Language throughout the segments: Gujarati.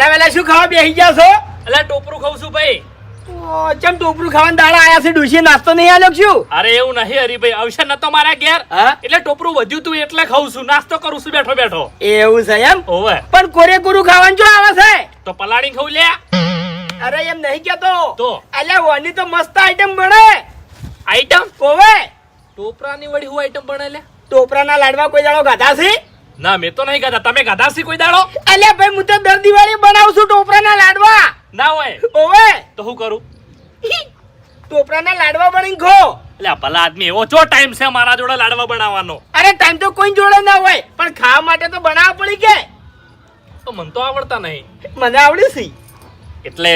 વેલા વેલા શું ખાવા બેસી ગયા છો? એટલે ટોપરું ખાઉં છું ભાઈ. ચમ ટોપરું ખાવાના દાડા આયા છે? ડોશી નાસ્તો નહીં આલ્યો શું? અરે એવું નહીં હરીભાઈ, આવશે નતો મારા ઘેર એટલે ટોપરું વધ્યું તું એટલે ખાઉં છું, નાસ્તો કરું છું બેઠો બેઠો. એવું છે એમ? ઓવે. પણ કોરેકુરું ખાવાનું જો આવે છે? તો પલાળી ખાઉં લે. અરે એમ નહીં કેતો તો અલ્યા ઓની તો મસ્ત આઈટમ બને. આઈટમ ઓવે ટોપરાની વળી હું આઈટમ બને લે? ટોપરાના લાડવા કોઈ દાડો ગાધા છે? ના મેં તો નહીં ગાધા. તમે ગાધા છે કોઈ દાડો? અલ્યા ભાઈ હું તો દર દિવાળી બનાવું છું ટોપરાના લાડવા. ના હોય ઓવે તો શું કરું? ટોપરાના લાડવા બની ખો. એટલે ભલા આદમી એવો ચો ટાઈમ છે મારા જોડે લાડવા બનાવવાનો? અરે ટાઈમ તો કોઈ જોડે ના હોય પણ ખાવા માટે તો બનાવવા પડી કે. તો મને તો આવડતા નહીં. મને આવડે છે એટલે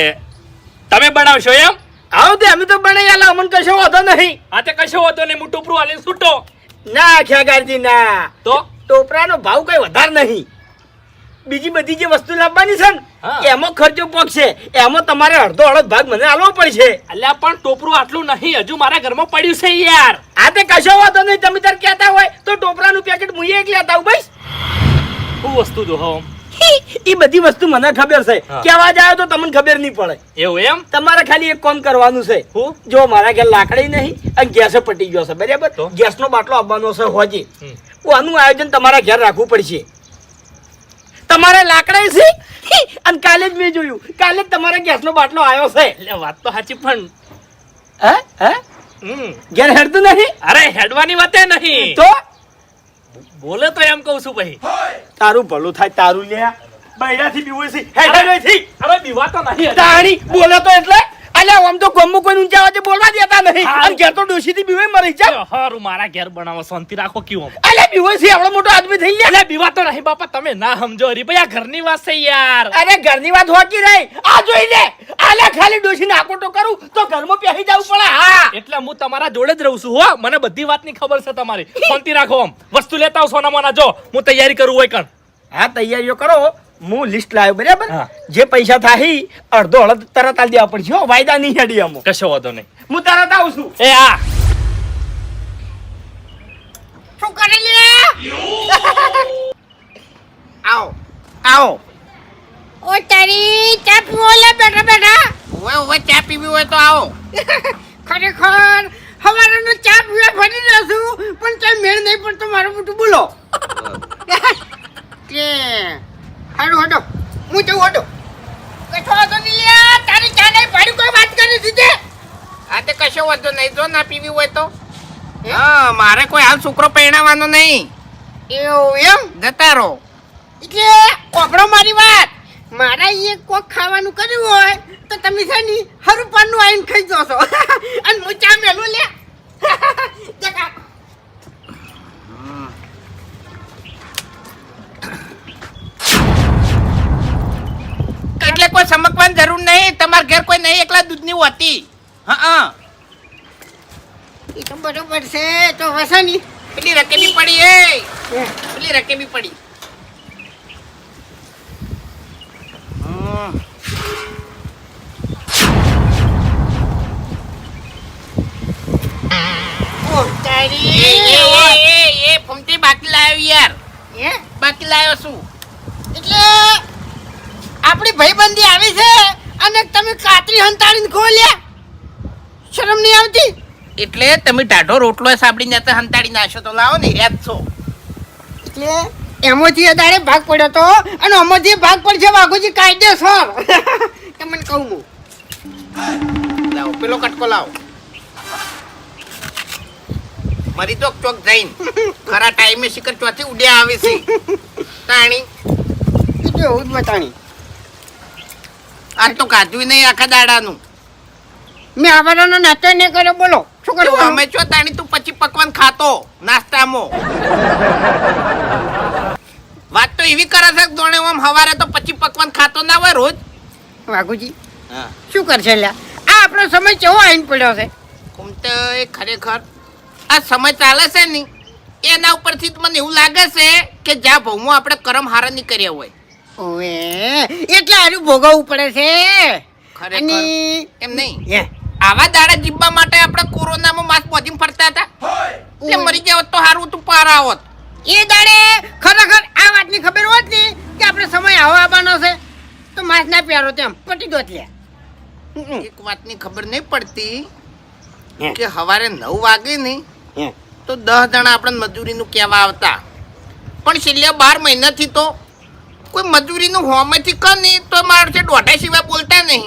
તમે બનાવશો એમ? આવ તે અમે તો બનાવી આલા, અમને કશો વાંધો નહીં. આ તે કશો હતો ને હું ટોપરું આલીને છૂટો. ના ખ્યાગારજી ના, તો ટોપરાનો ભાવ કઈ વધારે નહીં. બીજી બધી જે વસ્તુ લાવવાની છે હા. ને એમાં ખર્ચો પગશે, એમાં તમારે અડધો અડધો ભાગ મને આલવો પડશે. અલ્યા પણ ટોપરું આટલું નહીં, હજુ મારા ઘરમાં પડ્યું છે યાર. આ તે કશો વાંધો નહીં, તમે તાર કહેતા હોય તો ટોપરાનું પેકેટ મુએ એક લેતા આવું બસ. શું વસ્તુ જો હો? ઈ બધી વસ્તુ મને ખબર છે, હા. કેવા જાય તો તમને ખબર નહીં પડે. એવું એમ? તમારે ખાલી એક કામ કરવાનું છે. હું જો મારા ઘેર લાકડી નહીં અને ગેસ પટી ગયો છે બરાબર, તો? ગેસનો બાટલો આપવાનો છે હોજી. હમ. આનું આયોજન તમારા ઘેર રાખવું પડશે. તમારે લાકડી છે અને કાલે જ મેં જોયું, કાલે જ તમારા ગેસનો બાટલો આવ્યો છે. એટલે વાત તો સાચી પણ હે હે ઘેર હેડતું નહીં અરે હેડવાની વાતે નહીં. તો બોલે તો એમ કહું છું ભાઈ. તારું ભલું થાય, તારું લ્યા બૈરાથી બીવું છે હેડ હેડથી. અરે બીવા તો નહીં હજી. તાણી બોલે તો એટલે અલ્યા આમ તો ગમું કોઈ ઊંચા અવાજે બોલવા દેતા નહીં. હા. અને ઘેર તો ડોશીથી બીવે મરી જાય. હારું મારા ઘેર બનાવો, શાંતિ રાખો. કેવું અલ્યા બીવે છે આવડો મોટો આદમી થઈ ગયા. એટલે બીવા તો નહીં બાપા, તમે ના સમજો હરી ભાઈ, આ ઘરની વાત છે યાર. અરે ઘરની વાત હોકી રહી, આ જોઈ લે. આલા ખાલી ડોશીને આકોટો કરું તો ઘરમાં પહેરી જવું પડે. હા એટલે હું તમારા જોડે જ રહું છું હો, મને બધી વાતની ખબર છે તમારી. શાંતિ રાખો. આમ વસ્તુ લેતા આવો સોના મોના, જો હું તૈયારી કરું હોય કણ. હા તૈયારીઓ કરો, હું લિસ્ટ લાવ્યો બરાબર. હા. જે પૈસા થાય અડધો અડધ તરત આલી દેવા પડશે હો, વાયદા નહીં હેડી અમો. કશો વાંધો નહીં. હું તરત આવું છું. એ આ શું કરી લે? આવો આવો. ઓ તારી ચા પીવો લે બેઠા બેઠા. ઓવે ચા પીવી હોય તો આવો. ખરેખર હવારનો ચા પીવા ફરી જશું પણ ચાલ મેળ નહીં પડતો મારું મોટું બોલો. કે હાડો હાડો હું જઉં હાડો. કશો વાંધો નહીં લે, તારી ચા નહીં પાડી કોઈ વાત કરી દીધી. આ તે કશો વાંધો નહીં, જો ના પીવી હોય તો. હા મારે કોઈ હાલ છોકરો પરણાવવાનો નહીં. એવું એમ? જતા રહો. એટલે કોપડો મારી વાત. મારા એ કોક ખાવાનું કર્યું હોય તો તમે છે ને હરું પાનનું આવીને ખાઈ જશો. અને હું ચા મેલું લે. જગા. એટલે કોઈ સમકવાની જરૂર નહીં, તમારા ઘેર કોઈ નહીં, એકલા દૂધની હોતી. હા એ તો બરોબર છે, તો હશે ને. પેલી રકેબી પડી એ પેલી રકેબી પડી. ઓ તારી. એ ફમતી બાકી લાવ્યો યાર, હે? બાકી લાવ્યો શું? એટલે આપણી ભાઈબંધી આવી છે અને તમે કાતરી હંતાડીને ખોલ્યા. શરમ નહીં આવતી? એટલે તમે ટાઢો રોટલો સાંભળીને તો હંતાડી નાખશો તો લાવો ને યાદ છો. એટલે એમાંથી અદારે ભાગ પડ્યો તો અને આમાંથી ભાગ પડશે વાઘુજી કાયદેસર. તમને કહું હું. લાવો પેલો કટકો લાવો. મરી તો ચોક જઈને ખરા ટાઈમે શિખર ચોથી ઉડ્યા આવે છે. તાણી એ તો એવું જ બતાણી. આજ તો કાધું નહીં આખા દાડાનું. મેં આવવાનો નાસ્તો નહીં કર્યો, બોલો શું તો કરવું? અમે છો તાણી તું પછી પકવાન ખાતો નાસ્તામાં. વાત તો એવી કરે છે દોણે આમ હવારે તો પછી પકવાન ખાતો ના હોય રોજ. વાઘુજી શું કરશે લ્યા? આ આપણો સમય કેવો આવીને પડ્યો છે. તો એ ખરેખર આ સમય ચાલે છે ને એના ઉપરથી જ મને એવું લાગે છે કે જ્યાં ભૌમો આપણે કરમ હારા નહીં કર્યા હોય. ઓવે એટલે આનું ભોગવવું પડે છે. ખરેખર અને એમ નહીં, હે, આવા દાડા જીવવા માટે આપણે કોરોનામાં માસ્ક બાંધીને ફરતા હતા. એટલે મરી જાવ તો સારું તું પાર આવત. એ દાડે ખરેખર આ વાતની ખબર હોત ને કે આપણે સમય આવો આવવાનો છે તો માસ્ક પહેરો તેમ પટી દો લે. એક વાતની ખબર નહીં પડતી હે. કે સવારે 9 વાગે ને હે. તો 10 જણા આપણને મજૂરીનું કહેવા આવતા, પણ છેલ્લા 12 મહિનાથી તો કોઈ મજૂરીનું હોમેથી કર નહીં તો મારે છે દોઢા સિવાય બોલતા નહીં.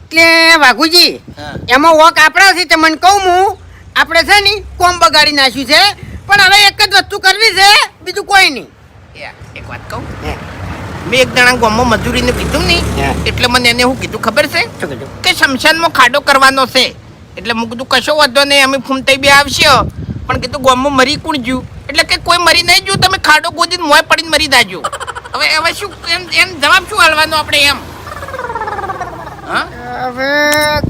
એટલે વાઘુજી હા. એમાં વોક આપણા છે તે મને કહું હું આપણે છે ને કોમ બગાડી નાખ્યું છે, પણ હવે એક જ વસ્તુ કરવી છે, બીજું કોઈ નહીં. એક વાત કહું, મેં એક જણા ગામમાં મજૂરીને કીધું નહીં હે. એટલે મને એને શું કીધું ખબર છે શું કીધું? કે શમશાનમાં ખાડો કરવાનો છે. એટલે મેં કીધું કશો વાંધો નહીં, અમે ફૂમતાઈ બે આવશે, પણ કીધું ગામમાં મરી કોણ જ્યું? એટલે કે કોઈ મરી નહીં જ્યું, તમે ખાડો ગોદીને મોય પડીને મરી દાજો. હવે શું એમ જવાબ શું હાલવાનો આપણે એમ? હા હવે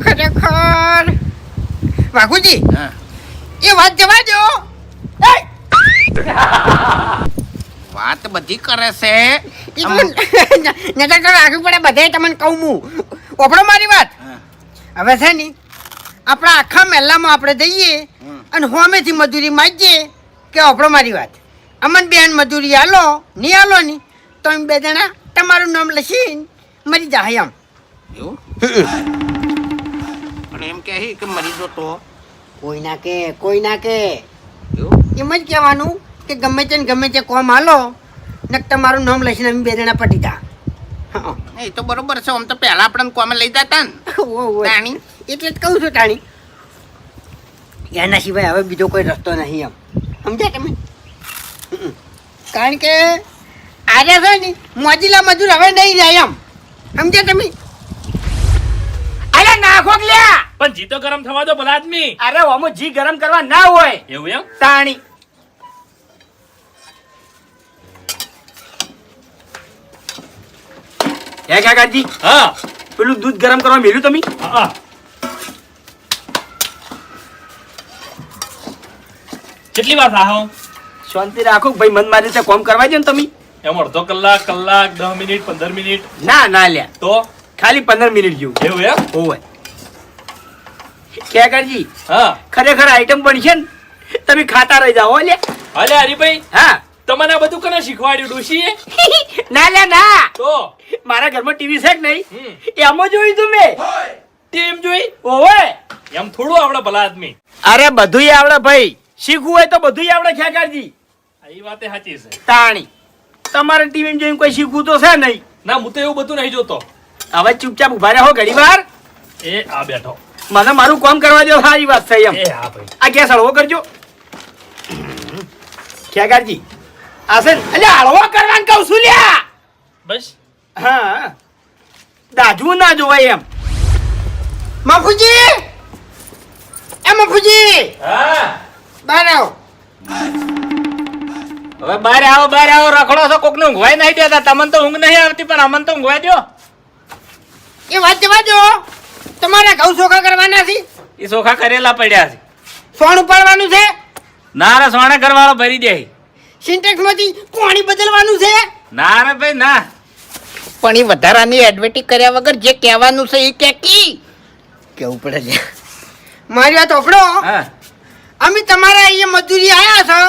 ખરેખર વાઘુજી હા. એ વાત જવા દો. એય! વાત બધી કરે છે. ઈ મને નજર તો રાખવી પડે બધે તમને કહું હું. ઓપડો મારી વાત. હવે છે ને આપણા આખા મહેલામાં આપણે જઈએ અને હોમેથી મજૂરી માંગીએ કે ઓપડો મારી વાત, અમન બેન મજૂરી આલો નહીં આલો ની તો એમ 2 જણા તમારું નામ લખીને મરી જાય એમ. એવું? પણ એમ કહે કે મરી જો તો કોઈ ના કે એવું? એમ જ કહેવાનું કે ગમે તે કોમ આલો ને તમારું નામ લખીને અમે 2 જણા પટી તા. હા એ તો બરોબર છે. આમ તો પહેલા આપણને કોમે લઈ જતા ને તાણી. એટલે જ કહું છું તાણી. એના સિવાય હવે બીજો કોઈ રસ્તો નહીં એમ, સમજ્યા તમે? કારણ કે આજે છે ને મોજીલા મજૂર હવે નહીં જાય એમ, સમજ્યા તમે? અરે નાખો લ્યા. પણ જી તો ગરમ થવા દો ભલા આદમી. અરે ઓમો જી ગરમ કરવા ના હોય એવું એમ? તાણી. હે કાકાજી, હા પેલું દૂધ ગરમ કરવા મેલ્યું તમે? હા. કેટલી વાર થાહો? શાંતિ રાખો ભાઈ, મન મારી રીતે કોમ કરવા દો ને તમે. એમ અડધો કલાક, 10 મિનિટ, 15 મિનિટ? ના ના લ્યા, તો ખાલી 15 મિનિટ જેવું. એવું એમ? હોવે. કાકાજી હા. ખરેખર આઈટમ બનશે ને, તમે ખાતા રહી જાઓ હો લ્યા. અલે હરીભાઈ, હા. તમને આ બધું કોને શીખવાડ્યું ડોશીએ? ના લ્યા ના, તો મારા ઘરમાં ટીવી છે કે નહીં, હમ. એમાં જોયું તું મેં. ટીમ જોઈ? ઓવે. એમ થોડું આવડે ભલા આદમી. અરે બધુંય આવડે ભાઈ, શીખવું હોય તો બધુંય આવડે કાકાજી. એ વાતે સાચી છે. તાણી તમારે ટીવી જોઈને કોઈ શીખવું તો છે નહીં. ના, હું તો એવું બધું નહીં જોતો. હવે ચૂપચાપ ઉભા રહો ઘડી વાર, એ આ બેઠો. મને મારું કામ કરવા દો. સારી વાત છે એમ. એ હા ભાઈ. આ ગેસ હળવો કરજો ખેગારજી. આ છે ને, અલ્યા હળવો કરવાનું કહું છું લ્યા. બસ. હા, દાજવું ના જોવાય એમ. મફુજી, એ મફુજી હા. બહાર આવો. હવે બહાર આવો રખડો છો, કોકને ઊંઘવાય નહીં દેતા. તમને તો ઊંઘ નહીં આવતી, પણ અમને તો ઊંઘવાય દો. એ વાત જવા દો. તમારા ઘઉં ચોખા કરવાના છે, એ સોખા કરેલા પડ્યા છે. સોણ ઉપાડવાનું છે, ના રે, સોણે ઘરવાળો ભરી દે. સિન્ટેક્સ માંથી પાણી બદલવાનું છે. ના રે ભાઈ ના. પણ એ વધારાની એડવર્ટી કર્યા વગર જે કહેવાનું છે એ કે કેવું પડે છે. મારી વાત ઓપડો. હા, અમે તમારા અહીંયા મજૂરી આયા છો,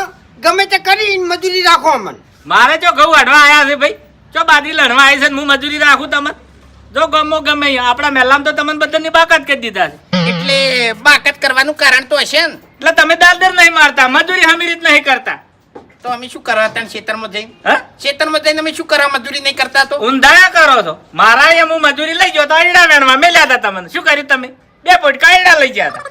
ગમે તે કરીને મજૂરી રાખો અમને. મારે જો ઘઉં અડવા આયા છે ભાઈ, જો બાદરી લડવા આવી છે ને હું મજૂરી રાખું તમને? જો ગમો ગમે આપણા મહેલામાં તો તમને બધાની બાકાત કરી દીધા છે. એટલે બાકત કરવાનું કારણ તો હશે ને. એટલે તમે દાલદર નહીં મારતા, મજૂરી હમી રીત નહીં કરતા. તો અમે શું કરવા હતા ખેતરમાં જઈને? હા, ખેતરમાં જઈને અમે શું કરવા મજૂરી નહીં કરતા? તો ઊંધાયા કરો છો. મારા અહીંયા હું મજૂરી લઈ ગયો તો આયડા વેણવા મેલ્યા હતા તમને. શું કર્યું તમે? 2 પોઈન્ટ આયડા લઈ ગયા હતા.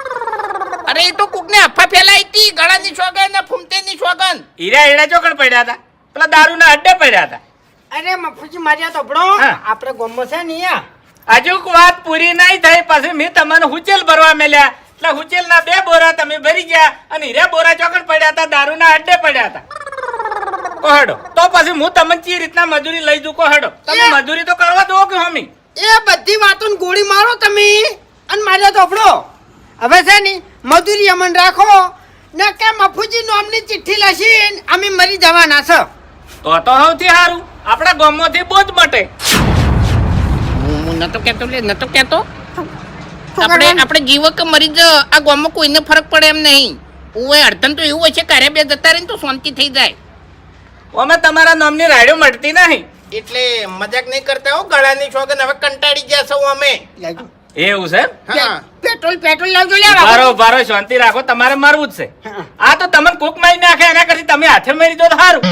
અરે એ તો કોકને અફવા ફેલાઈ હતી, ગળાની સોગન ને ફૂમતેની સોગન. હીરા હીરા ચોકડ પડ્યા હતા, પેલા દારૂના અડ્ડે પડ્યા હતા. અરે મફુજી મારી વાત ઓપડો. હા. આપણે ગોમો છે ને અહીંયા હજુ વાત પૂરી નહીં થઈ, પછી મેં તમને હુચેલ ભરવા મેલ્યા. એટલે હુચેલના 2 બોરા તમે ભરી ગયા અને હીરા બોરા ચોકડ પડ્યા હતા, દારૂના અડ્ડે પડ્યા હતા. કોહડો તો પછી હું તમને ચી રીતના મજૂરી લઈ જઉં? કોહડો તમે મજૂરી તો કરવા દો કે હોમી? એ બધી વાતોને ગોળી મારો તમે અને મારી વાત ઓપડો. હવે છે ને મજૂરી અમને રાખો ને કે મફુજી નામની ચિઠ્ઠી લખીને અમે મરી જવાના છે. તો સૌથી સારું, આપણા ગામમાંથી બોજ મટે. હું નતો કહેતો આપણે જીવો કે મરી જ આ ગામમાં કોઈને ફરક પડે એમ નહીં. ઓય અડધન તો એવું હશે કે અરે બે જતા રહીને તો શાંતિ થઈ જાય. અમે તમારા નામની રાડ્યો મટતી નહીં. એટલે મજાક નહીં કરતા હો ગળાની છોગન હવે કંટાળી ગયા છો અમે લાવજો. એવું છે એમ? હા પેટ્રોલ લાવજો લે બારો બારો શાંતિ રાખો, તમારે મારવું જ છે. હા. આ તો તમને કોક મારી નાખે એના કરતી તમે હાથે મારી દો તો સારું.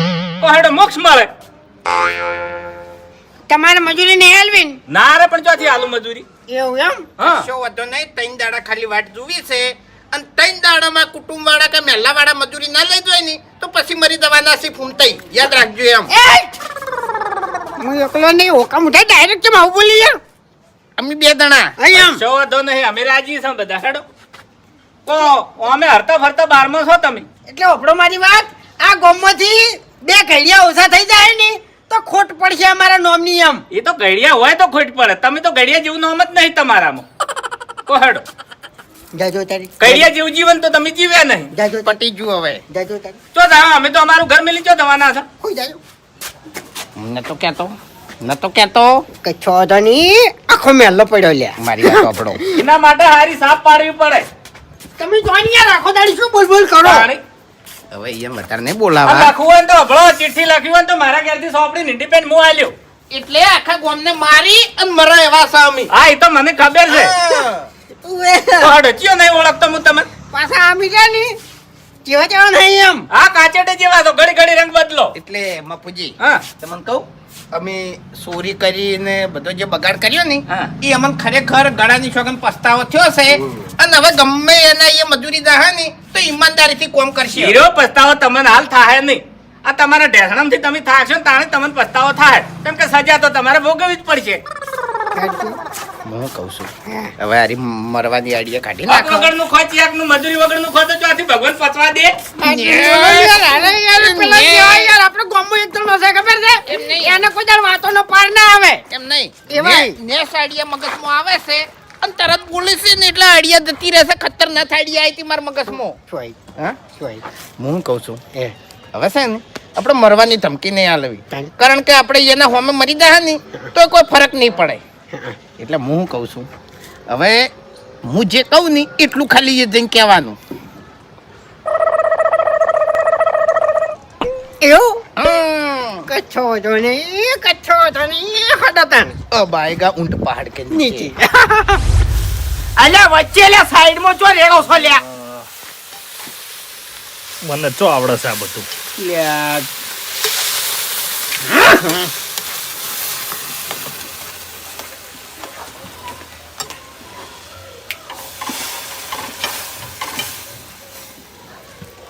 તો હેડો મોક્ષ મળે. તમારે મજૂરી નહીં આલવી ને? ના રે પણ ચોથી આલુ મજૂરી. એવું એમ? હા કશો વાંધો નહીં 3 દાડા ખાલી વાટ જોવી છે અને 3 દાડામાં કુટુંબ વાળા કે મહેલા વાળા મજૂરી ના લઈ જાય ને તો પછી મરી દવાના સી ફૂમતાઈ યાદ રાખજો એમ એ! હું એકલો નહીં હોકા મુઠાઈ ડાયરેક્ટ કેમ આવું બોલી યાર? અમે 2 જણા અહીં આમ. કશો વાંધો નહીં, અમે રાજી છીએ બધા. હેડો કો અમે હરતા ફરતા બારમાં છો તમે. એટલે ઓપડો મારી વાત, આ ગામમાંથી 2 ઘડિયા ઓછા થઈ જાય ને તો ખોટ પડશે અમારા નોમની એમ. એ તો ઘડિયા હોય તો ખોટ પડે, તમે તો ઘડિયા જેવું નામ જ નહીં તમારામાં. કો હેડો જાજો તારી. ઘડિયા જેવું જીવન તો તમે જીવ્યા નહીં. જાજો તારી. પટી ગયું હવે જાજો તારી. ચો જાઓ, અમે તો અમારું ઘર મિલી ચો દવાના છે. કોઈ જાજો. નતો કેતો કચ્છો હતો નહીં, આખો મેલ્લો પડ્યો લ્યા. મારી વાત સાંભળો એના માટે હારી સાફ પાડવી પડે. તમે જોઈ યાર આખો દાડી શું બોલ બોલ કરો? તાણી. હવે એ વધારે નહીં આ બોલાવા લખવું હોય ને તો હભળો, ચિઠ્ઠી લખી હોય ને તો મારા ઘેરથી સોંપડીને ઇન્ડિપેન્ડ હું આલ્યો. એટલે આખા ગામને મારી અને મરા એવા સામી હા એ તો મને ખબર છે. ઉવે. તો હેડો, ચિયો નહીં ઓળખતો હું તમને. પાછા આમી ગયા ને કેવા જેવા નહીં એમ. હા કાચેટે જેવા તો ઘડી ઘડી રંગ બદલો. એટલે મપુજી હા તમને કહું અમે ચોરી કરીને બધો જે બગાડ કર્યો ને હા. એ અમને ખરેખર ગળાની છોકન પસ્તાવો થયો છે અને હવે ગમે એના એ મજૂરી દાહે ને તો ઈમાનદારીથી કોમ કરશે હીરો પસ્તાવો તમને હાલ થાય નહીં. આ તમારા ઢેસણામથી તમે થાકશો ને તાણે તમને પસ્તાવો થાય, કેમ કે સજા તો તમારે ભોગવવી જ પડશે. હું કહું છું હવે હારી મરવાની આઈડિયા કાઢી પાક નાખો વગરનું ખોચ એકનું મજૂરી વગરનું ખોચ તો ચોથી ભગવાન પચવા દે. આપણે ગામમાં એક જણો છે ખબર છે? એમ નહીં. એને કોઈ દાડ વાતોનો પાર ના આવે. એમ નહીં એવાય. નેસ આઈડિયા મગજમાં આવે છે અને તરત બોલે છે ને એટલે આઈડિયા જતી રહેશે ખતરનાક આઈડિયા આવી હતી મારા મગજમાં સોય હા સોય. હું કહું છું એ હવે છે ને આપણે મરવાની ધમકી નહીં આલવી તાણી. કારણ કે આપણે એના હોમે મરી જાય ને તો કોઈ ફરક નહીં પડે એટલે હું કહું છું હવે હું જે કહું ને એટલું ખાલી એ જઈને કહેવાનું એવું કચ્છો હતો ને કચ્છો હતો ને હડતન અબાયગા ઊંટ પહાડ કે નીચે. અલ્યા વચ્ચે લે સાઈડમાં ચો રેડો છો લ્યા. મને ચો આવડે છે આ બધું. લ્યા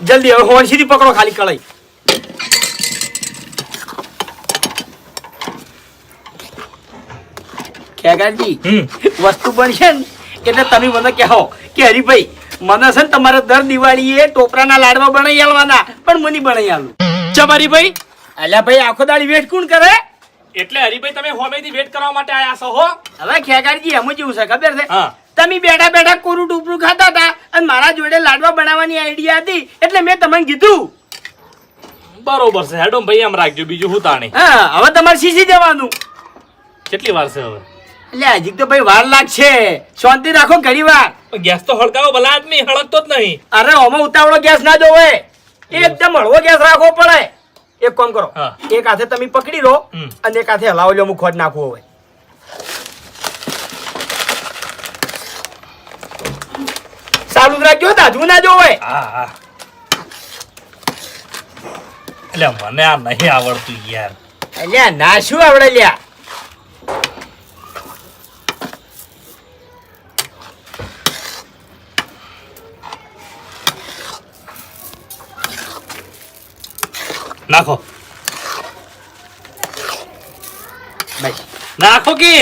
જલ્દી હવે હોંશીથી પકડો ખાલી કળાઈ. ખેગાજી વસ્તુ બનશે ને એટલે તમે મને કહો કે હરીભાઈ મને છે ને તમારે દર દિવાળીએ ટોપરાના લાડવા બનાવી આલવાના, પણ મને બનાવી આલું. ચમ હરીભાઈ? અલ્યા ભાઈ આખો દાડી વેટ કોણ કરે? એટલે હરીભાઈ તમે હોમેથી વેટ કરવા માટે આયા છો હો? હવે ખેગાજી એમ જેવું છે ખબર છે, હા. તમે બેઠા બેઠા કોરું ટૂપરું ખાતા હતા અને મારા જોડે લાડવા બનાવવાની આઈડિયા હતી એટલે મેં તમને કીધું. બરોબર છે, હેડો ભાઈ એમ રાખજો, બીજું હું તાણી. હા હવે તમારે શીશી જવાનું. કેટલી વાર છે હવે? એટલે હજી તો ભાઈ વાર લાગશે, શાંતિ રાખો ઘડી વાર. પણ ગેસ તો હળગાવો ભલા આદમી, હળગતો જ નહીં. અરે ઓમાં ઉતાવળો ગેસ ના જોવે, એકદમ હળવો ગેસ રાખવો પડે. એક કામ કરો, હા. એક હાથે તમે પકડી લો હમ. અને એક હાથે હલાવો લો, હું ખોટ નાખવું હોય. ચાલુ જ રાખજો, દાજવું ના જોવે. હા હા. એટલે મને આ નહીં આવડતું યાર. અલ્યા ના શું આવડે લ્યા. નાખો બસ નાખો કે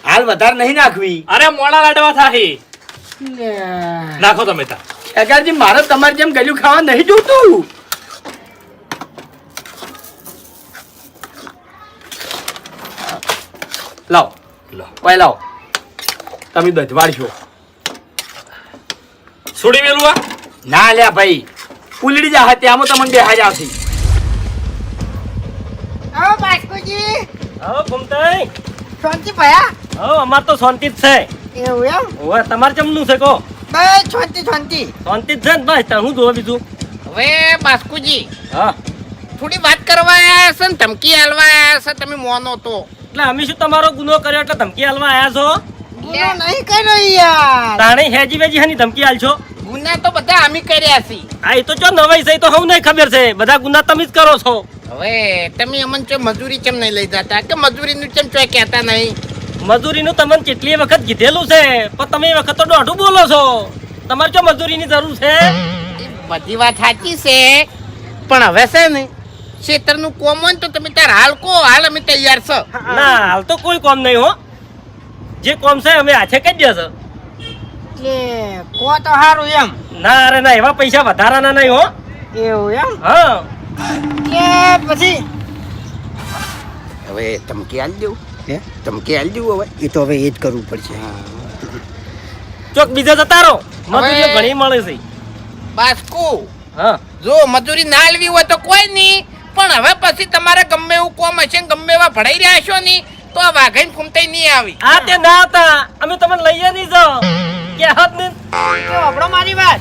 હાલ વધારે નહીં નાખવી. અરે મોડા લાડવા થાય. નાખો તમે તાર. ખેગારજી મારે તમારે જેમ ગળ્યું ખાવા નહીં જોતું. લાવ લો ઓય લાવ, તમે દજવાડશો. છોડી મેલું આ. ના લ્યા ભાઈ, ઉલડી જા હતી આમાં તમને બેહાજ આવશે. આવો બાસ્કુજી. હવે ઘૂમતાઈ શાંતિ ભયા. હવે અમાર તો શાંતિ જ છે. એવું એમ? ઓવે તમારે ચમનું છે કો? બસ શાંતિ શાંતિ. શાંતિ જ છે ને બસ તાર હું જોવા બીજું. હવે બાસ્કુજી હા થોડી વાત કરવા આયા છે ને ધમકી આલવા આયા છે, તમે મોનો તો. એટલે અમે શું તમારો ગુનો કર્યો એટલે ધમકી હાલવા આયા છો? ગુનો નહીં કર્યો યાર. તાણે હેજી વેજી હાની ધમકી હાલશો? ગુના તો બધા અમે કર્યા છે. આ એ તો ચો નવાઈ છે, એ તો હવ નહીં ખબર છે. બધા ગુના તમે જ કરો છો. હવે તમે અમને ચો મજૂરી કેમ નહીં લઈ જતા કે મજૂરીનું કેમ ચોય કહેતા નહીં? મજૂરીનું તમને કેટલી વખત કીધેલું છે, પણ તમે એ વખત તો દોઢું બોલો છો. તમારે ચો મજૂરીની જરૂર છે? એ બધી વાત સાચી છે, પણ હવે છે ને ખેતરનું કોમ હોય ને તો તમે તાર હાલ કો, હાલ અમે તૈયાર છો. ના, હાલ તો કોઈ કોમ નહીં હો. જે કોમ છે અમે હાથે કરી દેશે. એટલે કો તો સારું એમ. ના અરે ના, એવા પૈસા વધારાના નહીં હો. એવું એમ. હા, કે પછી હવે ધમકી આલી દેવું, હે? ધમકી આલી દેવું હવે. એ તો હવે એ જ કરવું પડશે. ચોક બીજા જતા રહો. મજૂરી હવે- ઘણી મળે છે. બાસ્કુ, હા, જો મજૂરી ના આલવી હોય તો કોઈ નહીં, પણ હવે પછી તમારે ગમે એવું કોમ હશે ને ગમે એવા ભણાઈ રહ્યા છો ની તો આ વાઘાઈને ફૂમતાઈ નહીં આવી. આ તે ના હતા, અમે તમને લઈએ નહીં જાઓ કે હાથ ને. તો આપણો મારી વાત,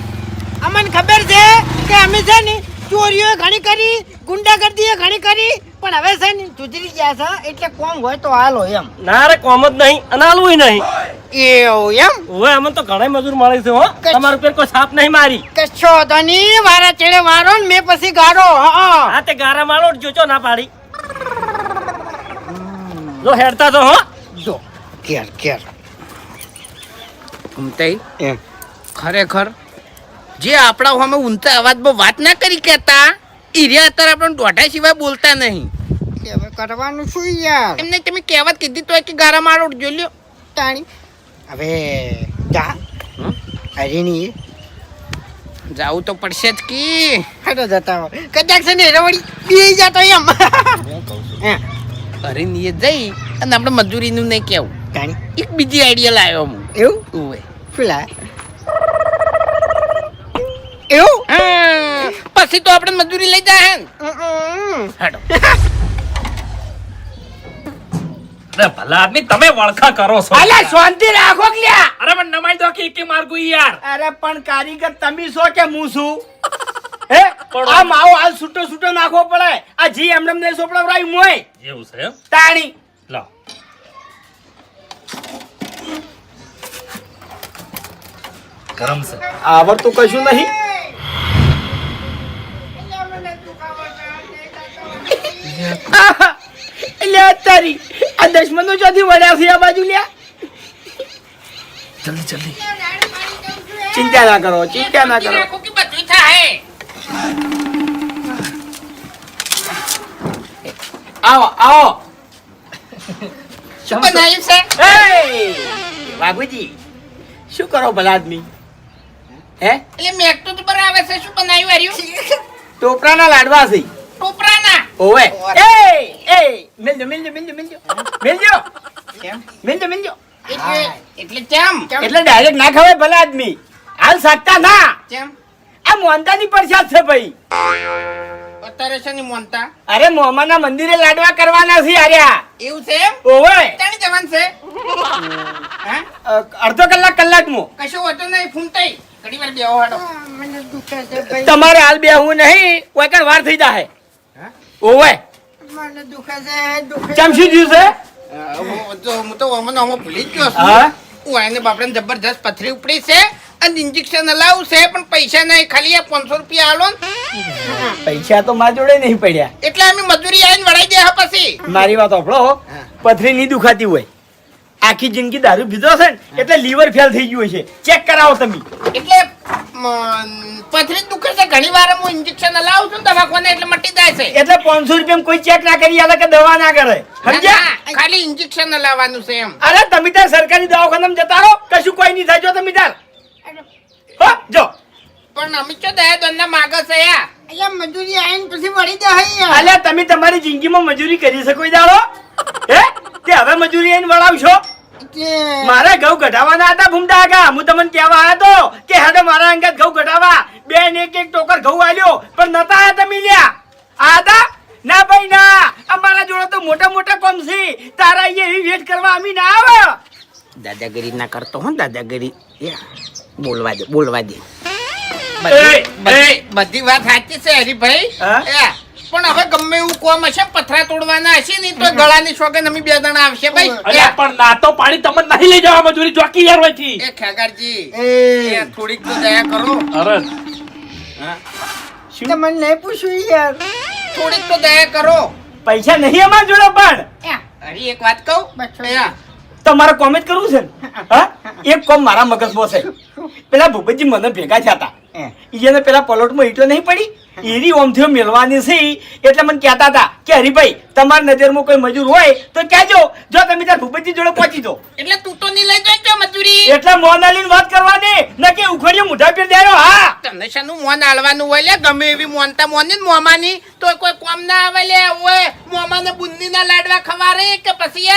અમને ખબર છે કે અમે છે ને ચોરીઓ ઘણી કરી, ગુંડાગર્દીએ ઘણી કરી, પણ હવે છે ને સુધરી ગયા છે, એટલે કોમ હોય તો હાલો એમ. ના રે, કોમ જ નહીં અને હાલવું નહીં. એવું એમ. હવે અમને તો ઘણા મજૂર મળે છે હો. તમારા ઉપર કોઈ સાપ નહીં મારી. કશો તો નહીં, વારા ચેડે વારો ને મેં પછી ગાડો. હા આ તે ગારા માળો જોજો ના પાડી. જો હેડતા તો હો. જો કેર કેર ફૂમતાઈ એમ. ખરેખર જે આપણા સામે ઊંચા અવાજમાં વાત ના કરી કહેતા એ રહ્યા અત્યારે આપણે દોઢા સિવાય બોલતા નહીં. હવે કરવાનું શું યાર? એમને તમે કહેવત કીધી તો કે ગારા મારો જો લ્યો. તાણી હવે જા હરીની જાવું તો પડશે જ કી. હાડો જતા હોય કદાચ છે ને રવડી પી જતો એમ. હે અરે નીએ જઈ અને આપણે મજૂરીનું નહીં કહેવું. તાણી એક બીજી આઈડિયા લાવ્યો હું. એવું ઓવે. પેલા એવું હા, પછી તો આપણે મજૂરી લઈ જાય ને. હાડો. અરે ભલા આદમી, તમે વળખા કરો છો. અલ્યા શાંતિ રાખો કે લ્યા. અરે પણ નમાઈ દો કે માર્ગુ યાર. અરે પણ કારીગર તમે છો કે હું છું? હે આ માવો હાલ છૂટો છૂટો નાખવો પડે. આ જી એમને નહીં સોપડાવરાય મોય એવું છે એમ? તાણી. લાવ. ગરમ છે. આવડતું કશું નહીં. લ્યા તારી આ દશમનો ચોથી વળ્યા છે આ બાજુ લ્યા. જલ્દી જલ્દી. ચિંતા ના કરો, ચિંતા ના કરો. રાખો કે બધું થાય. આવો આવો. શું બનાવ્યું છે? એ બાબુજી શું કરો ભલા આદમી? હે એટલે મેકટું તો બરાબર છે. શું બનાવ્યું હાર્યું? ટોપરાના લાડવા છે. ટોપરાના. ઓવે. એ મિલજો મિલજો મિલજો મિલજો મિલજો કેમ? મિલજો મિલજો. એટલે કેમ? એટલે ડાયરેક્ટ ના ખવાય ભલા આદમી. હાલ સાચતા ના. કેમ? આ મોનતાની પ્રસાદ છે ભાઈ. અત્યારે છે ને મોનતા. અરે મોમાના મંદિરે લાડવા કરવાના છે આર્યા. એવું છે એમ? ઓવે. તાણી જવાનું છે? હા? અડધો કલાકમાં. કશો વાંધો નહીં. ફૂમતાઈ ઘડી વાર બેહો હાડો. મને દુખે છે ભાઈ, તમારે હાલ બેહવું નહીં, કોઈ કણ વાર થઈ જાય. ઓવે. મને દુખે છે, દુખે ચમ શું થયું છે? હું તો અમને આમાં ભૂલી જ ગયો છું. હા? હું એને બાપડે જબરજસ્ત પથરી ઉપડી છે અને ઇન્જેક્શન હલાવું છે, પણ પૈસા નહીં. ખાલી આ 500 રૂપિયા આલો ને પૈસા તો મારા જોડે નહીં પડ્યા. એટલે અમે મજૂરી આવીને વળાઈ દે હા પછી. મારી વાત સાંભળો, પથરી નહીં દુખાતી હોય. આખી જિંદગી દારૂ પીધો છે ને એટલે લીવર ફેલ થઈ ગયું છે. ચેક કરાવો તમે. એટલે પથરી દુખે છે ઘણી વાર હું ઇન્જેક્શન હલાવું છું ને દવાખાને એટલે મટી જાય છે. એટલે 500 રૂપિયા કોઈ ચેક ના કરી આલે કે દવા ના કરે. ના, સમજ્યા? ના, ખાલી ઇન્જેક્શન હલાવવાનું છે એમ. અરે તમે તાર સરકારી દવાખાનામાં જતા રહો, કશું કોઈ નહીં થાય. જો તમે તાર હો જો. પણ અમે ચો દયા દોનના માગે છે યા. અહીંયા મજૂરી આવીને પછી વળી જાય. અલ્યા તમે તમારી જિંદગીમાં મજૂરી કરી શકો દાડો? હે તે હવે મજૂરી આઈને વળાવશો? એટલે મારે ઘઉં કઢાવાના હતા ભૂમતા આગા. હું તમને કહેવા આવ્યો તો કે હેડો મારા અંગત ઘઉં કઢાવા. બેન એક એક ટોકર ઘઉં આલ્યો, પણ નતા આયા તમે લ્યા. આ હતા? ના ભાઈ ના, અમારા જોડે તો મોટા મોટા કોમ છે. તારા અહીંયા એવી વેટ કરવા અમે ના આવે. દાદાગીરી ના કરતો હો. દાદાગીરી બોલવા દે, બોલવા દે. એ, બધી વાત સાચી છે હરીભાઈ. હા? પણ હવે ગમે એવું કોમ હશે પથરા તોડવાના હશે ને તો ગળાની સોગન અમે 2 જણા આવશે ભાઈ અલ્યા પણ ના તો પાણી તમને નહીં લઈ જવા મજૂરી જોકી યાર હોયથી. એ ખેગારજી એ એ થોડીક તો દયા કરો. અરે તમને નહીં પૂછ્યું યાર. થોડીક તો દયા કરો. પૈસા નહીં અમારા જોડે પણ અરે એક વાત કહું અહીંયા. તમારે કોમેન્ટ કરવું છે ને? હા એક કોમ મારા મગજમાં છે. પેલા ભૂપતજી મને ભેગા થયા હતા. એને પેલા પલોટમાં ઈટો નહીં પડી એરી ઓમથીઓ મેળવાની છે એટલે મને કહેતા હતા કે હરીભાઈ તમારી નજરમાં કોઈ મજૂર હોય તો કહેજો જો તમે તાર ભૂપતજી જોડે પહોંચી દો એટલે તું તો નહીં લઈ જાય કે મજૂરી એટલે મોનાલીન વાત કરવાની ન કે ઉખડીએ મુઢા પર દેરો. હા તને શાનું મોન આલવાનું હોય લે ગમે એવી મોનતા મોની ને મોમાની તો કોઈ કોમ ના આવે લે ઓય મોમાને બુંદીના લાડવા ખવારે કે પછી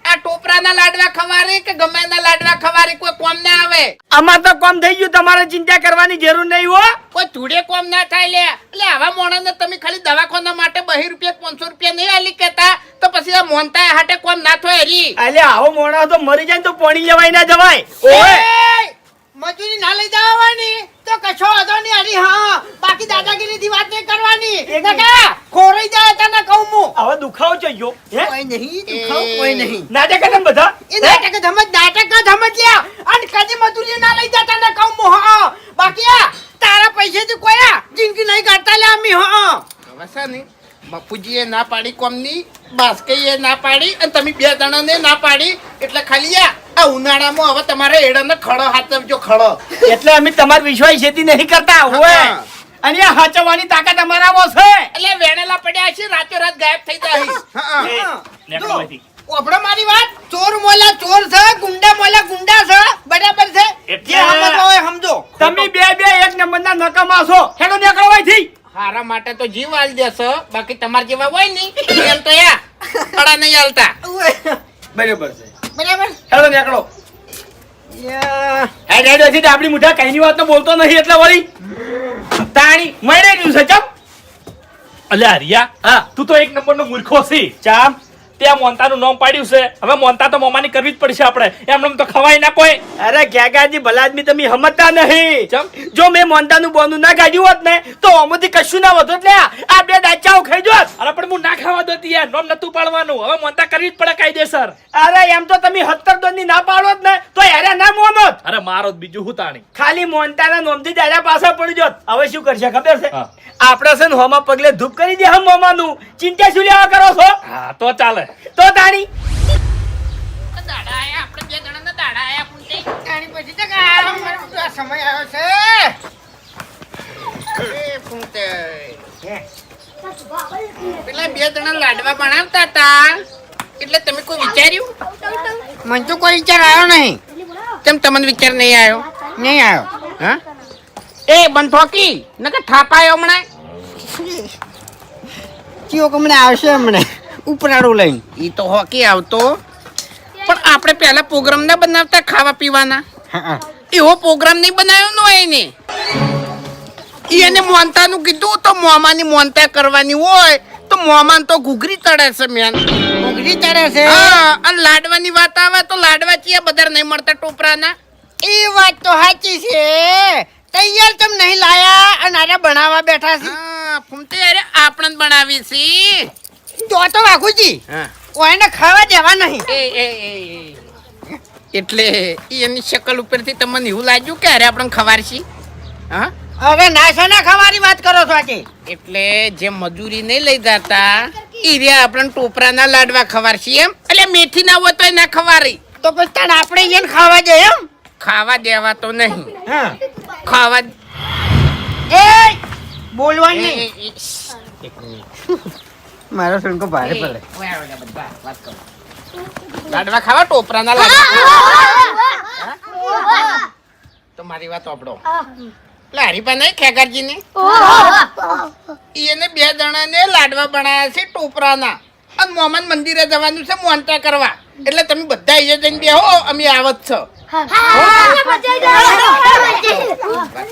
આ ટોપરાના લાડવા ખવારે કે ગમે એના લાડવા ખવારે કોઈ કોમ ના આવે અમાર તો કોમ થઈ ગયું તમારે ચિંતા કરવાની જરૂર નહીં હો. કોઈ ધૂળે કોમ ના થાય લે એટલે આવા મોણાને તમે ખાલી દવાખાના માટે 2 રૂપિયા 500 રૂપિયા નહીં આલી કેતા તો પછી આ મોનતા હાટે કોમ ના થાય હરી અલે આવો મોણા તો મરી જાય ને તો પાણી લેવાય ના જવાય. ઓય એ, મજૂરી ના લઈ જવાની તો કશો વાંધો નહીં. અરે હા બાકી દાદાગીરીથી વાત નહીં કરવાની. નકા ખોરાઈ જાય તને કહું હું. હવે દુખાવો જોઈએ હે કોઈ નહીં દુખાવ કોઈ નહીં. નાટક કેમ બધા એ નાટક જ સમજ લ્યા અને કદી મજૂરી ના લઈ જતા ને કહું હું. હા બાકી આ તારા પૈસેથી કોઈ આ જિંદગી નહીં કાઢતા લે અમી. હા હવે છે ને બાપુજીએ ના પાડી કોમની બાસ્કઈએ ના પાડી અને તમે 2 જણાને ના પાડી એટલે ખાલી આ ઉનાળામાં હવે તમારે એડાને ખડો હાથવજો ખડો એટલે અમે તમાર વિશ્વાસ છેતી નહીં કરતા હોય હા. અને આ હાચવવાની તાકાત અમારામાં છે. એટલે વેણેલા પડ્યા છે રાતોરાત ગાયબ થઈ જાય હા. નેકળો જો, અહીંથી. ઓભળો મારી વાત. ચોર મોલા ચોર છે ગુંડા મોલા ગુંડા છે બરાબર છે. એટલે- જે સમજવા હોય સમજો. તમે બે એક નંબરના નકામા છો. હેડો નીકળો અહીંથી. હારા માટે તો જીવ આલ દેશો બાકી તમાર જેવા હોય ને એમ તો ખડા નહીં હાલતા બરાબર છે. બરાબર હેડો નીકળો. યા. હેડ હેડ હજી તો આપણી મુઠા કઈની વાત તો બોલતો નહીં એટલે વળી તાણી મળે ગયું છે ચમ. અલ્યા હરિયા હા તું તો એક નંબરનો મૂર્ખો છી. ચામ ત્યાં મોનતાનું નામ પાડ્યું છે હવે મોનતા તો મોમાની કરવી જ પડશે આપણે એમને તો ખવાય ના કોઈ. અરે ઘેગાજી ભલા આદમી તમે સમજતા નહીં. ચમ? જો મેં મોનતાનું બોનું ના કાઢ્યું હોત ને તો આમાંથી કશું ના વધુ એટલે આ 2 દાચાઓ ખાઈ જોત. અરે પણ હું ના ખાવા દોતી યાર નામ નતું પાડવાનું હવે મોનતા કરવી જ પડે કાયદેસર. અરે એમ તો તમે 70 દોની ના પાડોત ને તો યારે ના મોનોત. અરે મારો જ બીજું હું તાણી. ખાલી મોનતાના નોમથી દાડા પાછા પડી જોત. હવે શું કરશે ખબર છે હા. આપણે છે ને હોમાં પગલે ધૂપ કરી દે હમ મોમાનું ચિંતા શું લેવા કરો છો. હા તો ચાલે. તો તાણી દાડા આયા આપણે 2 જણાના દાડા આયા પૂંતે તારી પછી તો કે આ સમય આવ્યો છે. એ પૂંતે પેલા 2 જણા લાડવા બનાવતા હતા એટલે તમે કોઈ વિચાર્યું મને તો કોઈ વિચાર આવ્યો નહીં. કેમ તમને વિચાર નહીં આવ્યો નહીં આવ્યો. હા એ બંધોકી નકે થાપાયો હમણાં ચિયો કમણે આવશે હમણે ઉપરાડું લઈને. ઈ તો હોકી આવતો પણ આપણે પહેલા પ્રોગ્રામ ના બનાવતા ખાવા પીવાના હા એવો પ્રોગ્રામ નહીં બનાવ્યો નો એને એને મોનતાનું કીધું તો મોમાની મોનતા કરવાની હોય તો મોમાન તો ઘૂઘરી તળે છે મેન ઉગરી ચડે છે. હા અને લાડવાની વાત આવે તો લાડવા ચિયા બધા નહીં મળતા ટોપરાના એ વાત તો સાચી છે. તૈયાર તમ નહીં લાયા અને આને બનાવવા બેઠા છે. હા ફૂમતે અરે આપણે જ બનાવી છે તો વાઘુજી હા કોઈને ખાવા દેવા નહીં. એ એટલે એની શકલ ઉપરથી તમને એવું લાગ્યું કે અરે આપણે ખવારશી હા હવે નાશાના ખાવાની વાત કરો છો આજે. એટલે જે મજૂરી નહીં લઈ જતા ઈ રહ્યા આપણે ટોપરાના લાડવા ખવારશી એમ એટલે મેથી ના હોય તો ના ખવારી તો પછી તાણ આપણે એને ખાવા દે એમ. ખાવા દેવા તો નહીં હા ખાવા એ બોલવાની એ- નહીં. એ- મારો સણકો ભારે પડે. લાડવા ખાવા ટોપરાના લાડવા તો મારી વાત સાંભળો એટલે હરીપા નહીં ખેગારજી ને એને 2 જણાને લાડવા બનાવ્યા છે ટોપરાના અને મોહમ્મદ મંદિરે જવાનું છે મોનતા કરવા એટલે તમે બધા અહીંયા જઈને બેહો અમે આવત છો વાત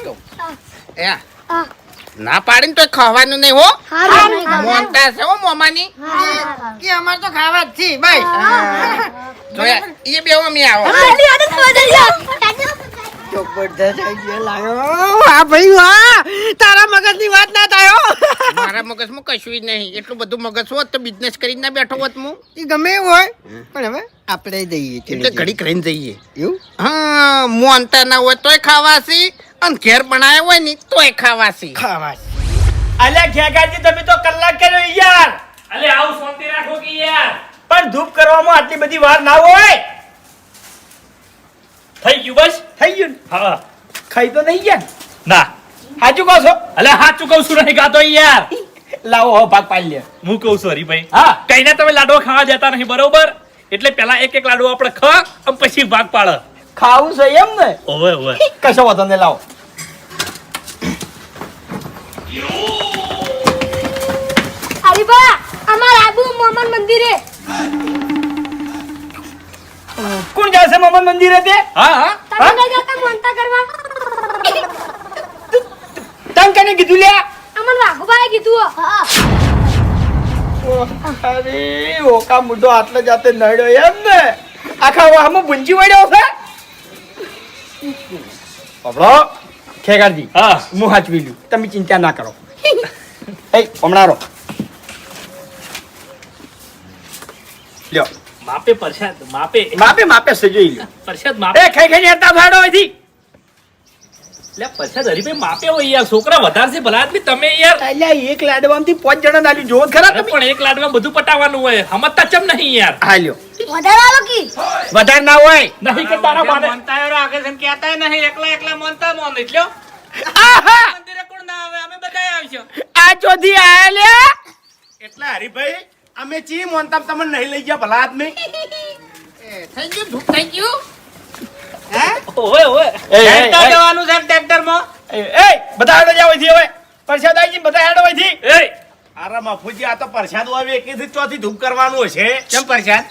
કહું. એ ના પાડીને તો ખાવાનું નહીં હો મોનતા છે હો મોમાની કે અમાર તો ખાવા જ છે ભાઈ. જોયા એ બેહો અમે આવો જબરદસ્ત idea લાગ્યો. વાહ ભાઈ વાહ, તારા મગજની વાત ના થાય હો. મારા મગજમાં કશું જ નહીં. એટલું બધું મગજ હોત તો બિઝનેસ કરીને ના બેઠો હોત હું. એ ગમે એવું હોય પણ હવે આપણે દઈએ એટલે ઘડીક રહીને જઈએ. એવું હા, મોનતા ના હોય તોય ખાવાસી અને ઘેર બનાવ્યો હોય ને તોય ખાવાસી. ખાવા અલ્યા ખેગાજી તમે તો કલાક કર્યો યાર. અલે આવું શાંતિ રાખો કે યાર. પણ ધૂપ કરવામાં આટલી બધી વાર ના હોય. થઈ ગયું બસ. થઈ ગયું ને? હા. ખાઈ તો નહીં ગયા ને? ના. સાચું કહો છો? અલે સાચું કહું છું નહીં ગાતો યાર. લાવો હો ભાગ પાડી લે. હું કહું છું હરીભાઈ. હા. કઈને તમે લાડવા ખાવા જતા નહીં બરોબર, એટલે પેલા એક એક લાડવો આપણે ખા અને પછી ભાગ પાડ. ખાવું છે એમ ને? ઓવે ઓવે. કશો વાંધો નહીં, લાવો. અરે બા અમાર આબુ મોમન મંદિરે. કોણ જશે મોહમ્મદ મંદિરે તે? હા હા. તમે નહીં જતા મોનતા કરવા? તને કને કીધું લ્યા? અમન વાઘુબાએ કીધું. હા. અરે ઓકા મુઢો આટલે જાતે નડ્યો એમ ને? આખા વાહમાં ભૂંજી વળ્યો છે. બાબડો ખેગારજી, હા. હું હાચવી લ્યું, તમે ચિંતા ના કરો. એ હમણાં લ્યો, માપે પ્રસાદ માપે. માપે માપે સજોઈ લ્યો. પ્રસાદ માપે. એ ખાઈ ખાઈને હેરતા ફાડો અહીંથી. લે પ્રસાદ હરીભાઈ માપે હોય યાર. છોકરા વધારે છે ભલા આદમી તમે યાર. અલ્યા એક લાડવામાંથી 5 જણા નાલ્યું, જોવો ખરા અરે તમે? પણ એક લાડવા બધું પટાવવાનું હોય. સમજતા ચમ નહીં યાર. હા લ્યો, વધારે આલો કી. વધારે ના હોય. નહીં કે તારા માને. મોનતા રાખે છે ને કહેતાય નહીં, એકલા એકલા મોનતા મોન એટલો આહા, મંદિરે કોણ ના આવે, અમે બધા આવશું. આ ચોથી આયા લ્યા. એટલે હરીભાઈ અમે ચી મોનતા તમને નહીં લઈ ગયા ભલા આદમી. થઈ ગયું ધૂપ થઈ ગયું. ઓવે ઓવે. ટ્રેક્ટર જવાનું છે ટ્રેક્ટરમાં. એ બધા હેડો જાવ અહીંથી હવે. પ્રસાદ આવી ગઈ, બધા હેડો અહીંથી. એ અરે મફુજી આ તો પ્રસાદ આવે એકેથી ચોથી ધૂપ કરવાનું હશે. કેમ પ્રસાદ?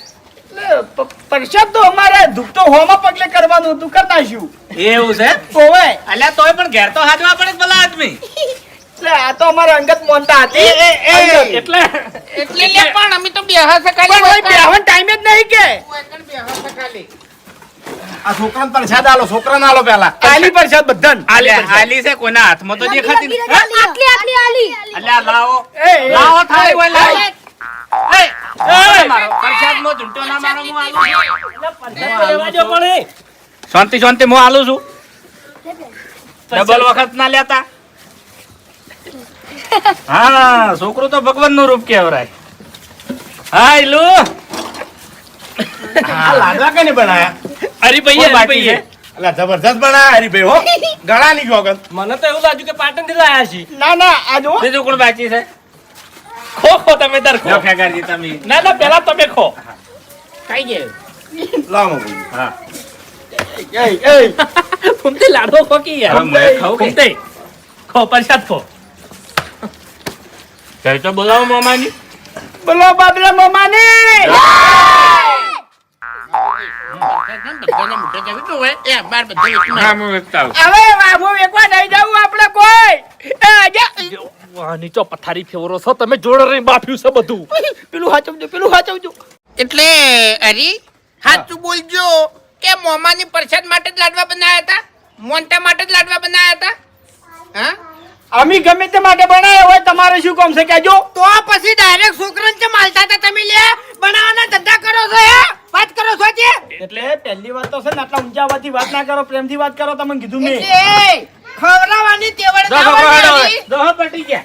પ્રસાદ તો અમારે ધૂપ તો હોમાં પગલે કરવાનું હતું, કરતા શું? એવું છે? ઓવે, અલ્યા તોય પણ ઘેર તો હાજવા પડે ભલા આદમી. એટલે આ તો અમારે અંગત મોનતા હતી. અંગત. એટલે એટલે લે પણ અમે તો બેહા છે પણ ભાઈ બેહવાનો ટાઈમ જ નહીં કે. આ છોકરાને પ્રસાદ આલો, છોકરાને આલો પેલા. આલી પ્રસાદ બધાને. અલ્યા આલી છે કોઈના હાથમાં તો દેખાતી મંદિરે નહીં. આટલી આટલી આલી. અલ્યા લાવો એ, લાવો થાળી હોય લાવો. એ, મારો પ્રસાદમાં ઝૂંટો ના મારો, હું આલું છું. લેવા જો પડે. શાંતિ શાંતિ હું આલું છું. ડબલ વખત ના લેતા. હા છોકરું તો ભગવાન નું રૂપ કેવરાય. હા ઇલુ આ લાડવા કને બનાયા? હરીભાઈ કોઈ બાકી હરીભાઈ. છે? એટલે જબરજસ્ત બનાયા હરીભાઈ હો. ગળાની જોગન. મને તો એવું લાગ્યું કે પાટણ થી લાયા છે. ના ના આ જો. બીજું કોણ બાકી છે? ખો ખો તમે દર ખો. લો ખેગારજી તમે. ના ના પેલા તમે ખો. કઈ ગયું. લાવો મફુજી. હા એ એ ફૂમતે લાડવો ખો કે યાર. હવે મેં ખાવું કે? ફૂમતે ખો પ્રસાદ ખો. કઈ તો બોલાવો મામાની. બોલો બાબલા મમાની. બધાને મોઢે જવું તો હોય. એ બાર બધા વેચી હા હું વેચતા આવું. હવે વામો વેકવા નહીં જાવું આપણે કોઈ. એ જા. વાહ નીચો પથારી ફેવરો છો તમે. જોડે રહી બાફ્યું છે બધું. પેલું હાચવજો, પેલું હાચવજો. એટલે હરી સાચું બોલજો કે મોમાની પ્રસાદ માટે જ લાડવા બનાયા હતા, મોન્ટા માટે જ લાડવા બનાયા હતા. હા અમે ગમે તે માટે બનાવ્યા હોય, તમારે શું કામ છે કહેજો. તો પછી ડાયરેક્ટ છોકરાને ચમ હાલતા હતા તમે લે? બનાવવાના ધંધા કરો છો હે? વાત કરો છો જે? એટલે પહેલી વાત તો છે ને આટલા ઊંચા અવાજથી વાત ના કરો, પ્રેમથી વાત કરો, તમને કીધું મેં. એટલે ખવડાવવાની તેવડ જો ના છોકરો હોય હેડો મારી. હવે. જો હો પટી ગયા.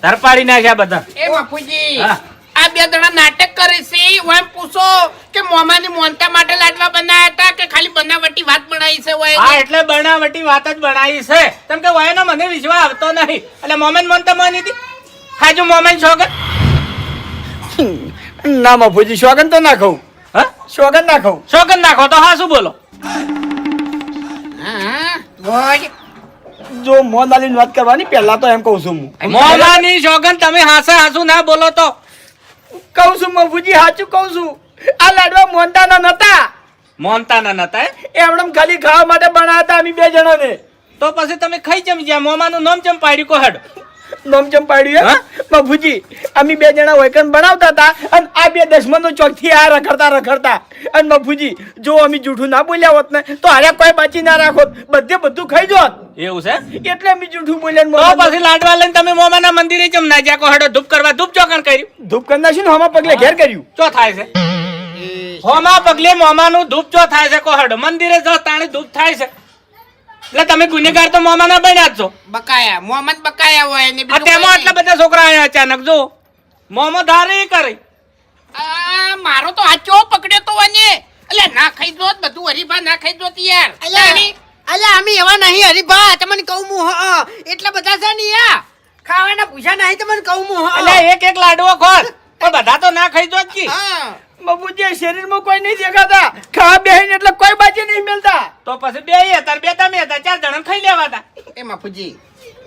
ધરપાડી નાખ્યા બધા. એ બાપુજી હા. આ બે જણા નાટક કરે છે. ઓય પૂછો કે મોમાની મોન્ટા માટે લાડવા બનાયા હતા કે ખાલી બનાવટી વાત બનાવી છે ઓય? હા એટલે બનાવટી વાત જ બનાવી છે. કેમ કે વાયનો મને વિશ્વાસ આવતો નહીં. એટલે મોમેન મોનતા મોની હતી. ખાજો મોમેન છોકર. ના મફુજી, સોગન તો ના ખાઉં. હા સોગન ના ખાઉં. છોકર નાખો તો હા શું બોલો? હા બોલ. જો મોન આલીને વાત કરવાની પહેલા તો એમ કહું છું હું. મોમાની છોકર તમે હાસે હાસુ ના બોલો તો. કહું છું મફુજી, સાચું કહું છું. આ લાડવા મોનતાના નતા. મોનતા ના નતા હે? એમણે ખાલી ખાવા માટે બનાવ્યા હતા અમે બે જણાને. તો પછી તમે ખાઈ જમ ગયા. મોમાનું નામ ચમ પાડ્યું કો હેડ. નોમ ચમ પાડ્યું હે? બાપુજી અમે બે જણા વૈકન બનાવતા હતા અને આ બે દશમનો ચોકથી આ રખડતા અને બાપુજી જો અમે જૂઠું ના બોલ્યા હોત ને તો હારે કોઈ બાચી ના રાખોત, બધે બધું ખાઈ જોત. એવું છે એટલે અમે જૂઠું બોલ્યા ને તો મોમાં પછી લાડવા લઈને તમે મોમાના મંદિરે કેમ ના જ્યાં કોહડો ધૂપ કરવા ધૂપ ચોકણ કર્યું? ધૂપ કરી નાખ્યું ને હમા પગલે ઘેર કર્યું. ચો થાય છે હોમા પગલે મોમાનું ધૂપ ચો થાય છે કોહડો મંદિરે જો તાણી ધૂપ થાય છે એટલે તમે ગુનેગાર તો મોમાના બન્યા જ છો. બકાયા મોહમ્મદ બકાયા હોય ને આ બીજું તેમાં કોઈ આટલા બધા છોકરા આયા અચાનક જો મોમો ધારે કરી. નહીં. મારો તો હાચો પકડ્યો તો અને એટલે ના ખાઈ જોત બધું હરીભા ના ખાઈ જોત યાર. અલ્યા અમે એવા નહીં હરીભા, તમને કહું હું એટલા બધા છે ને યા ખાવાના પૂછા નહીં તમને કહું હું એટલે એક એક લાડવો ખોર પણ બધા તો ના ખાઈ જો જ કી. હા બાપુજી શરીરમાં કોઈ નહીં દેખાતા, ખાવા બેહીને એટલે કોઈ બાચી નહીં મળતા. તો પછી બે હતા બે તમે હતા 4 જણા ખાઈ લેવાતા. એ બાપુજી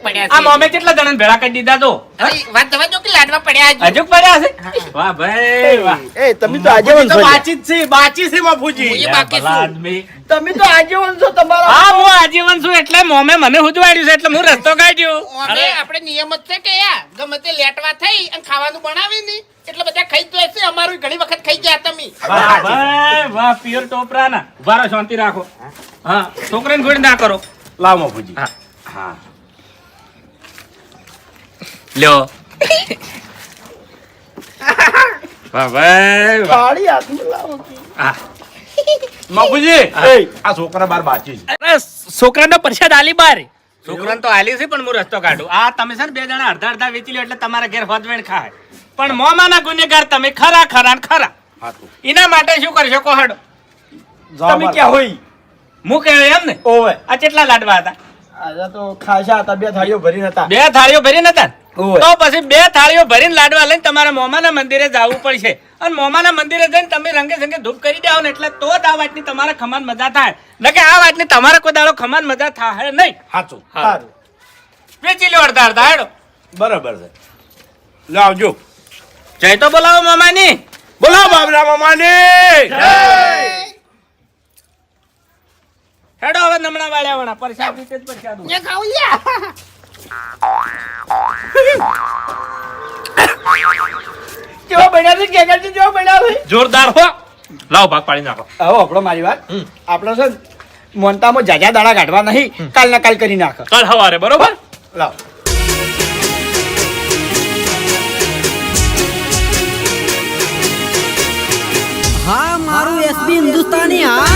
પડ્યા આ છે. મોમે કેટલા જણા ભેળા કરી દીધા તો અરે, વાત જવા દો કે લાડવા પડ્યા હજુ. હજુ પડ્યા છે. વાહ ભાઈ વાહ. એ તમે તો આજીવન તો છો લ્યા. બાચી છે બાપુજી. એ બાકી ભલા શું? આદમી. તમે તો આજીવન છો તમારા. હા હું આજીવન છું એટલે મોમે મને હુજવાડ્યું છે એટલે હું રસ્તો કાઢ્યો. અમે આપણે નિયમ જ છે કે યાર ગમે તે લેટવા થઈ અને ખાવાનું બનાવી ની એટલે બધા ખાઈ જ જાય છે. અમારું ઘણી વખત ખાઈ ગયા તમે. વાહ ભાઈ વાહ પિયર ટોપરાના. ઉભા રહો, શાંતિ રાખો. હા છોકરાને ગોળ ના કરો. લાવ બાપુજી. હા હા લ્યો. વાહ ભાઈ વાહ. થાળી હાથમાં લાવો. હા. બાપુજી આ છોકરા બાર બાચી છે. અરે છોકરાનો પ્રસાદ આલી બાર. છોકરાને તો હાલી છે પણ હું રસ્તો કાઢું. આ તમે છે ને બે જણા અડધા અડધા વેચી લ્યો એટલે તમારા ઘેર હોદવેણ ખાય. પણ મોમાના ગુનેગાર તમે ખરા ખરા ને ખરા. એના માટે શું કરશો કોહડો? તમે ક્યાં હોય? હું કહ્યું એમ ને. ઓવે આ કેટલા લાડવા હતા? આજે તો ખાસા હતા, બે થાળીઓ ભરીને હતા. 2 થાળીઓ ભરીને હતા ને? ઓવે. તો પછી 2 થાળીઓ ભરીને લાડવા લઈને તમારા મોમાના મંદિરે જવું પડશે અને મોમાના મંદિરે જઈને તમે રંગે સંગે ધૂપ કરી દેવો ને એટલે તો જ આ વાતની તમારા ખમાન મજા થાય. નકે આ વાતની તમારા કોઈ દાડો ખમાન મજા થાય નહીં. સાચું. સારું. વેચી લ્યો અડધા અડધા હેડો. બરાબર છે. લાવજો. જય તો બોલાવો મામાની. બોલો બાબરા મામાને. હેડો હવે નમણા વાળ્યા વણા પ્રસાદ રીતે જ પ્રસાદ. એ ખાવું લ્યા. કેવો બન્યા છે કેગાજી, કેવો બન્યા છે? જોરદાર હો. લાવો ભાગ પાડી નાખો. હવે આપણો મારી વાત આપણો છે ને મોનતામાં જાજા દાડા કાઢવા નહીં, કાલ ના કાલ કરી નાખ. કાલ સવારે બરોબર. લાવ. હા મારું એસબી હિન્દુસ્તાની હા.